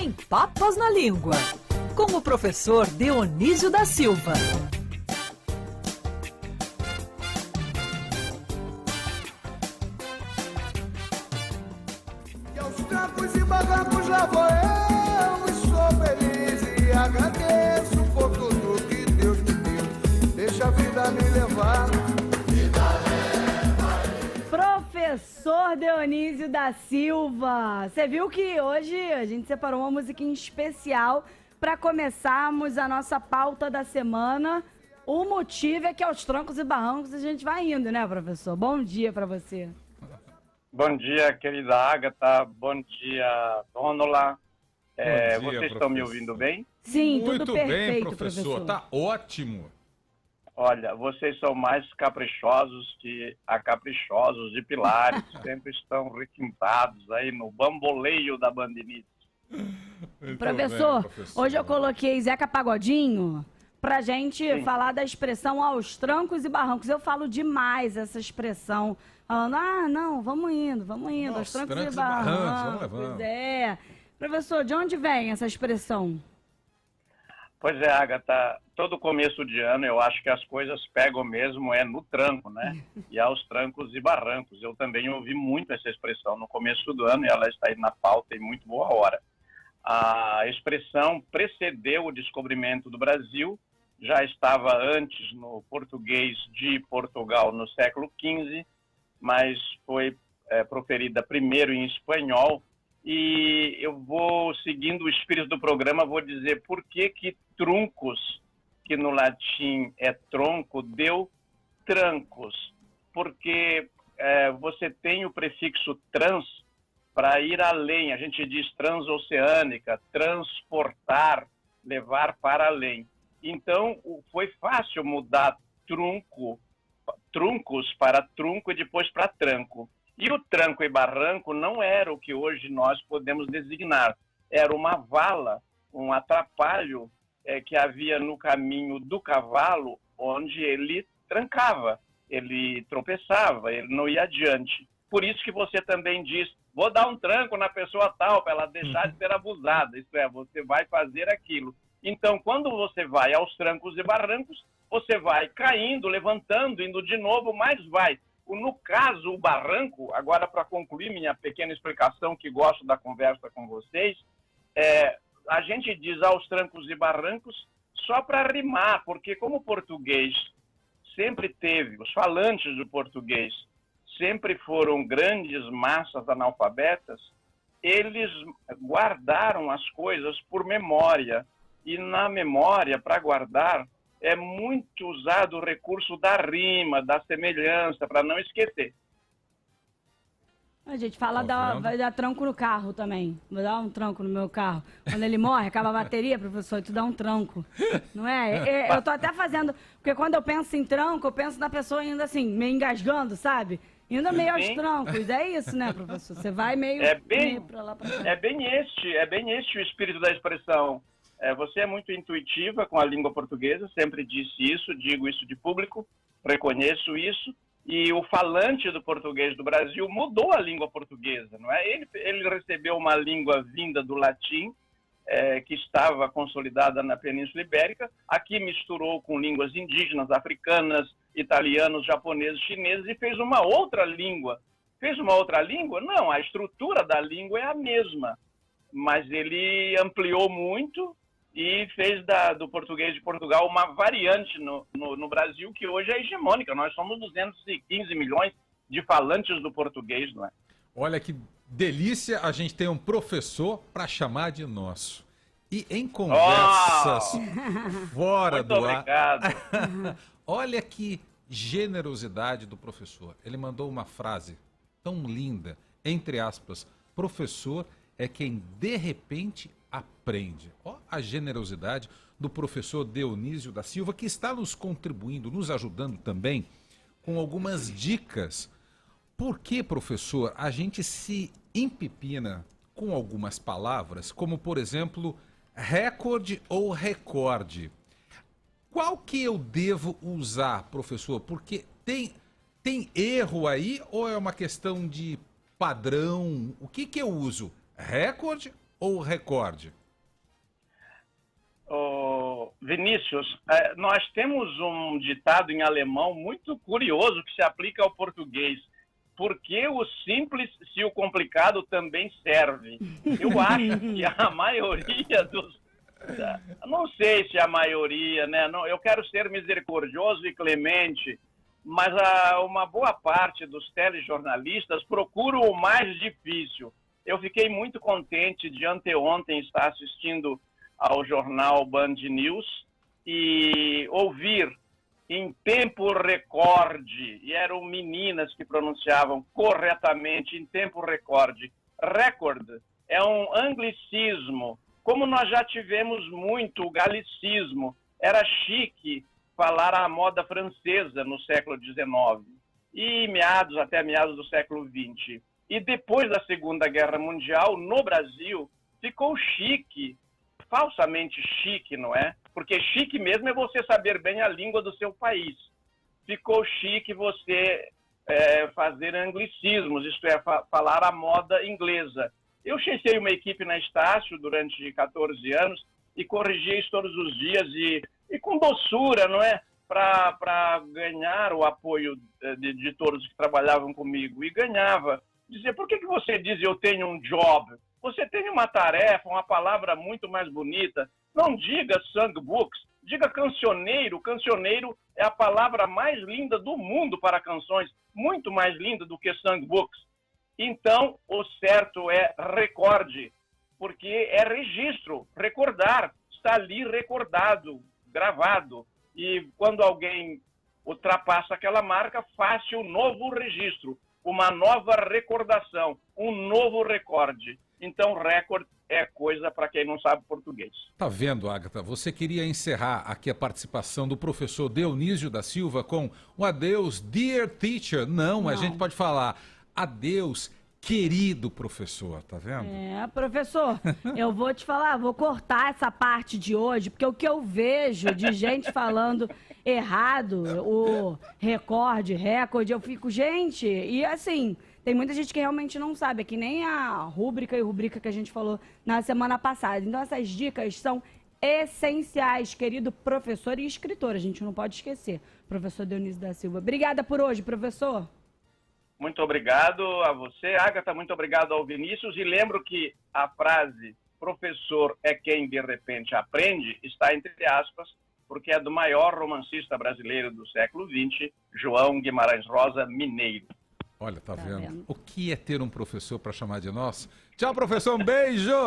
Sem Papas na Língua, com o professor Dionísio da Silva. E aos trancos e barrancos lá vou eu, e sou feliz e agradeço por tudo que Deus me deu. Deixa a vida me levar. Professor Dionísio da Silva, você viu que hoje a gente separou uma musiquinha especial para começarmos a nossa pauta da semana. O motivo é que aos trancos e barrancos a gente vai indo, né, professor? Bom dia para você. Bom dia, querida Ágata. Bom dia, Dônola. Bom dia, vocês estão me ouvindo bem? Sim, Muito tudo bem, perfeito, professor. Tá ótimo. Olha, vocês são mais caprichosos que a Caprichosos de Pilares. Sempre estão requintados aí no bamboleio da bandinice. Professor, hoje eu coloquei Zeca Pagodinho pra gente falar da expressão aos trancos e barrancos. Eu falo demais essa expressão, falando, não, vamos indo, aos trancos e barrancos. Vamos levando. É. Professor, de onde vem essa expressão? Pois é, Ágata, todo começo de ano eu acho que as coisas pegam mesmo no tranco, né? E aos trancos e barrancos. Eu também ouvi muito essa expressão no começo do ano e ela está aí na pauta em muito boa hora. A expressão precedeu o descobrimento do Brasil, já estava antes no português de Portugal no século XV, mas foi proferida primeiro em espanhol. E eu vou, seguindo o espírito do programa, vou dizer por que truncos, que no latim é tronco, deu trancos. Porque você tem o prefixo trans para ir além. A gente diz transoceânica, transportar, levar para além. Então, foi fácil mudar truncos para trunco e depois para tranco. E o tranco e barranco não era o que hoje nós podemos designar. Era uma vala, um atrapalho que havia no caminho do cavalo, onde ele trancava, ele tropeçava, ele não ia adiante. Por isso que você também diz, vou dar um tranco na pessoa tal, para ela deixar de ser abusada. Isso é, você vai fazer aquilo. Então, quando você vai aos trancos e barrancos, você vai caindo, levantando, indo de novo, mas vai. No caso, o barranco, agora para concluir minha pequena explicação, que gosto da conversa com vocês, a gente diz aos trancos e barrancos só para rimar, porque como o português sempre teve, os falantes do português sempre foram grandes massas analfabetas, eles guardaram as coisas por memória. E na memória, para guardar, é muito usado o recurso da rima, da semelhança, para não esquecer. A gente fala vai dar tranco no carro também. Vou dar um tranco no meu carro. Quando ele morre, acaba a bateria, professor, e tu dá um tranco. Não é? Eu tô até fazendo... Porque quando eu penso em tranco, eu penso na pessoa ainda assim, meio engasgando, sabe? Indo meio aos trancos. É isso, né, professor? Você vai meio pra lá, pra cá. É bem este o espírito da expressão. Você é muito intuitiva com a língua portuguesa, sempre disse isso, digo isso de público, reconheço isso, e o falante do português do Brasil mudou a língua portuguesa, não é? Ele recebeu uma língua vinda do latim, que estava consolidada na Península Ibérica, aqui misturou com línguas indígenas, africanas, italianos, japoneses, chineses, e fez uma outra língua. Fez uma outra língua? Não, a estrutura da língua é a mesma, mas ele ampliou muito, e fez do português de Portugal uma variante no Brasil que hoje é hegemônica. Nós somos 215 milhões de falantes do português, não é? Olha que delícia a gente ter um professor para chamar de nosso. E em conversas fora do ar... Olha que generosidade do professor. Ele mandou uma frase tão linda, entre aspas, professor é quem de repente aprende. Ó, a generosidade do professor Dionísio da Silva, que está nos contribuindo, nos ajudando também com algumas dicas. Por que, professor, a gente se empipina com algumas palavras, como, por exemplo, recorde ou recorde? Qual que eu devo usar, professor? Porque tem erro aí ou é uma questão de padrão? O que eu uso? Recorde ou recorde? Vinícius, nós temos um ditado em alemão muito curioso que se aplica ao português. Porque o simples, se o complicado também serve. Eu acho que a maioria dos... Não sei se a maioria, né? Não, eu quero ser misericordioso e clemente, mas uma boa parte dos telejornalistas procura o mais difícil. Eu fiquei muito contente de anteontem estar assistindo ao jornal Band News e ouvir em tempo recorde, e eram meninas que pronunciavam corretamente, em tempo recorde. Record é um anglicismo, como nós já tivemos muito o galicismo. Era chique falar a moda francesa no século XIX, e até meados do século XX. E depois da Segunda Guerra Mundial, no Brasil, ficou chique, falsamente chique, não é? Porque chique mesmo é você saber bem a língua do seu país. Ficou chique você fazer anglicismos, isto é, falar a moda inglesa. Eu chefei uma equipe na Estácio durante 14 anos e corrigia isso todos os dias e com doçura, não é? Para ganhar o apoio de todos que trabalhavam comigo. E ganhava. Dizia, por que você diz eu tenho um job? Você tem uma tarefa, uma palavra muito mais bonita. Não diga songbooks, diga cancioneiro. Cancioneiro é a palavra mais linda do mundo para canções, muito mais linda do que songbooks. Então, o certo é recorde, porque é registro, recordar, está ali recordado, gravado. E quando alguém ultrapassa aquela marca, faz-se um novo registro, uma nova recordação, um novo recorde. Então, recorde é coisa para quem não sabe português. Tá vendo, Agatha? Você queria encerrar aqui a participação do professor Dionísio da Silva com um adeus, dear teacher. Não, a gente pode falar adeus, querido professor, tá vendo? Professor, eu vou te falar, vou cortar essa parte de hoje, porque o que eu vejo de gente falando errado, o recorde, eu fico, gente, e assim... Tem muita gente que realmente não sabe, é que nem a rúbrica e rubrica que a gente falou na semana passada. Então, essas dicas são essenciais, querido professor e escritor. A gente não pode esquecer. Professor Dionísio da Silva. Obrigada por hoje, professor. Muito obrigado a você, Agatha. Muito obrigado ao Vinícius. E lembro que a frase professor é quem de repente aprende está entre aspas, porque é do maior romancista brasileiro do século XX, João Guimarães Rosa Mineiro. Olha, tá vendo? O que é ter um professor para chamar de nosso? Tchau, professor, um beijo!